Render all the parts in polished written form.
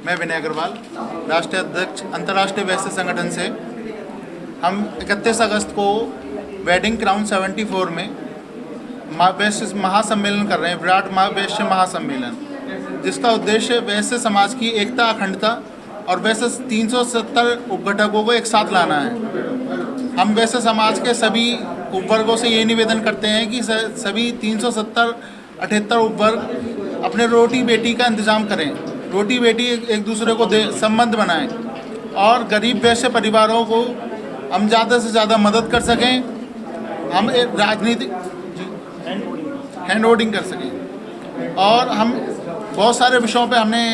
मैं विनय अग्रवाल, राष्ट्रीय अध्यक्ष अंतर्राष्ट्रीय वैश्य संगठन से। हम 31 अगस्त को वेडिंग क्राउन 74 में वैश्य महासम्मेलन कर रहे हैं, विराट वैश्य महासम्मेलन, जिसका उद्देश्य वैश्य समाज की एकता, अखंडता और वैश्य 370 उपघटकों को एक साथ लाना है। हम वैश्य समाज के सभी उपवर्गों से ये निवेदन करते हैं कि सभी 378 उपवर्ग अपने रोटी बेटी का इंतजाम करें, रोटी बेटी एक दूसरे को संबंध बनाएं और गरीब वैश्य परिवारों को हम ज़्यादा से ज़्यादा मदद कर सकें, हम राजनीतिक हैंड होल्डिंग कर सकें। और हम बहुत सारे विषयों पे हमने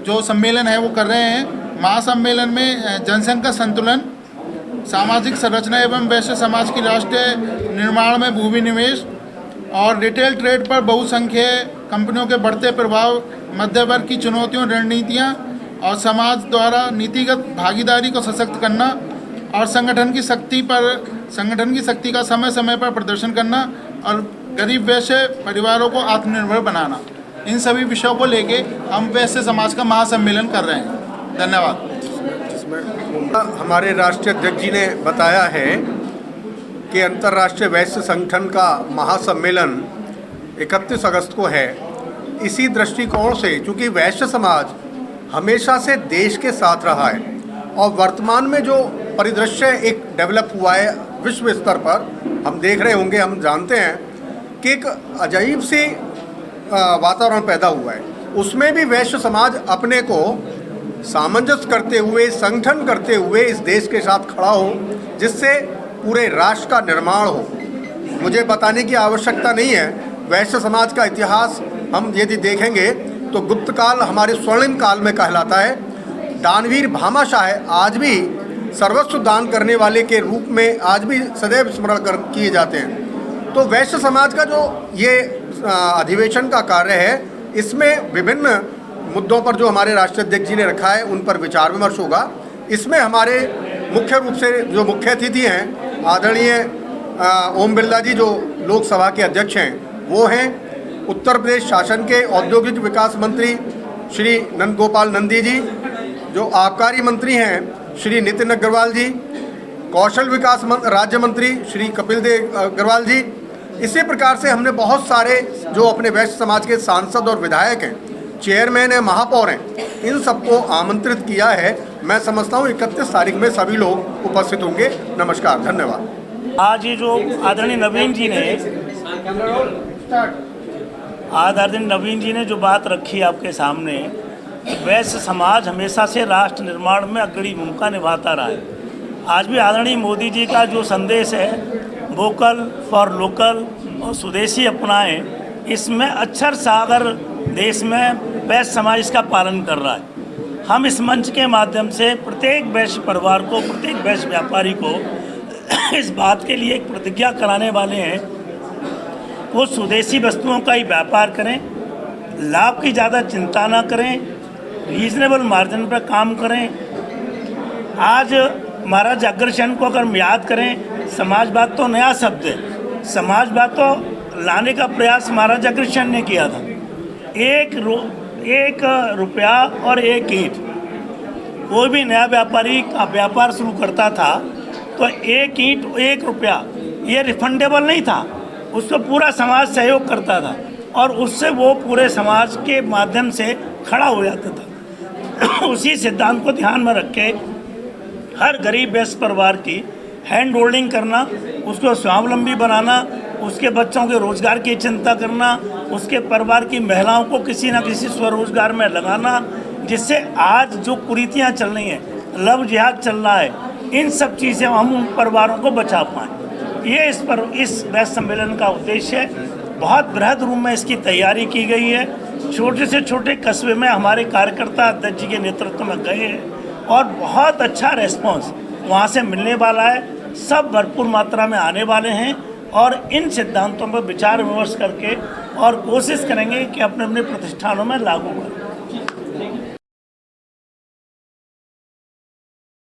जो सम्मेलन है वो कर रहे हैं। महासम्मेलन में जनसंख्या संतुलन, सामाजिक संरचना एवं वैश्य समाज की राष्ट्रीय निर्माण में भूमि निवेश और रिटेल ट्रेड पर बहुसंख्यक कंपनियों के बढ़ते प्रभाव, मध्य वर्ग की चुनौतियों, रणनीतियाँ और समाज द्वारा नीतिगत भागीदारी को सशक्त करना और संगठन की शक्ति का समय समय पर प्रदर्शन करना और गरीब वैश्य परिवारों को आत्मनिर्भर बनाना, इन सभी विषयों को लेके हम वैश्य समाज का महासम्मेलन कर रहे हैं। धन्यवाद। हमारे राष्ट्रीय अध्यक्ष जी ने बताया है कि अंतर्राष्ट्रीय वैश्य संगठन का महासम्मेलन 31 अगस्त को है। इसी दृष्टिकोण से, चूँकि वैश्य समाज हमेशा से देश के साथ रहा है और वर्तमान में जो परिदृश्य एक डेवलप हुआ है विश्व स्तर पर, हम देख रहे होंगे, हम जानते हैं कि एक अजीब सी वातावरण पैदा हुआ है। उसमें भी वैश्य समाज अपने को सामंजस्य करते हुए, संगठन करते हुए इस देश के साथ खड़ा हो, जिससे पूरे राष्ट्र का निर्माण हो। मुझे बताने की आवश्यकता नहीं है, वैश्य समाज का इतिहास हम यदि देखेंगे तो गुप्त काल हमारे स्वर्णिम काल में कहलाता है। दानवीर भामाशाह आज भी सर्वस्व दान करने वाले के रूप में आज भी सदैव स्मरण किए जाते हैं। तो वैश्य समाज का जो ये अधिवेशन का कार्य है, इसमें विभिन्न मुद्दों पर जो हमारे राष्ट्रीय अध्यक्ष जी ने रखा है उन पर विचार विमर्श होगा। इसमें हमारे मुख्य रूप से जो मुख्य अतिथि हैं, आदरणीय ओम बिरला जी जो लोकसभा के अध्यक्ष हैं, वो हैं उत्तर प्रदेश शासन के औद्योगिक विकास मंत्री श्री नंदगोपाल नंदी जी, जो आबकारी मंत्री हैं श्री नितिन अग्रवाल जी, कौशल विकास राज्य मंत्री श्री कपिल देव अग्रवाल जी। इसी प्रकार से हमने बहुत सारे जो अपने वैश्य समाज के सांसद और विधायक हैं, चेयरमैन हैं, महापौर हैं, इन सबको आमंत्रित किया है। मैं समझता हूँ 31 तारीख में सभी लोग उपस्थित होंगे। नमस्कार, धन्यवाद। आज ये जो आदरणीय नवीन जी ने जो बात रखी आपके सामने, वैश्य समाज हमेशा से राष्ट्र निर्माण में अग्रणी भूमिका निभाता रहा है। आज भी आदरणीय मोदी जी का जो संदेश है, वोकल फॉर लोकल और स्वदेशी अपनाएं, इसमें अक्षर सागर देश में वैश्य समाज इसका पालन कर रहा है। हम इस मंच के माध्यम से प्रत्येक वैश्य परिवार को, प्रत्येक वैश्य व्यापारी को इस बात के लिए एक प्रतिज्ञा कराने वाले हैं, वो स्वदेशी वस्तुओं का ही व्यापार करें, लाभ की ज़्यादा चिंता ना करें, रीजनेबल मार्जिन पर काम करें। आज महाराज अग्रसेन को अगर हम याद करें, समाजवाद तो नया शब्द है, समाजवाद तो लाने का प्रयास महाराज अग्रसेन ने किया था। एक रुपया और एक ईंट, कोई भी नया व्यापारी का व्यापार शुरू करता था तो एक ईंट एक रुपया ये रिफंडेबल नहीं था, उसको पूरा समाज सहयोग करता था और उससे वो पूरे समाज के माध्यम से खड़ा हो जाता था। उसी सिद्धांत को ध्यान में रख के हर गरीब वैश्य परिवार की हैंड होल्डिंग करना, उसको स्वावलंबी बनाना, उसके बच्चों के रोज़गार की चिंता करना, उसके परिवार की महिलाओं को किसी न किसी स्वरोजगार में लगाना, जिससे आज जो कुरीतियाँ चल रही हैं, लव जिहाद चल रहा है, इन सब चीज़ें हम उन परिवारों को बचा पाएँ। ये इस वैश्य सम्मेलन का उद्देश्य है। बहुत बृहद रूप में इसकी तैयारी की गई है। छोटे से छोटे कस्बे में हमारे कार्यकर्ता अध्यक्ष जी के नेतृत्व में गए हैं और बहुत अच्छा रेस्पॉन्स वहाँ से मिलने वाला है। सब भरपूर मात्रा में आने वाले हैं और इन सिद्धांतों पर विचार विमर्श करके और कोशिश करेंगे कि अपने अपने प्रतिष्ठानों में लागू करें।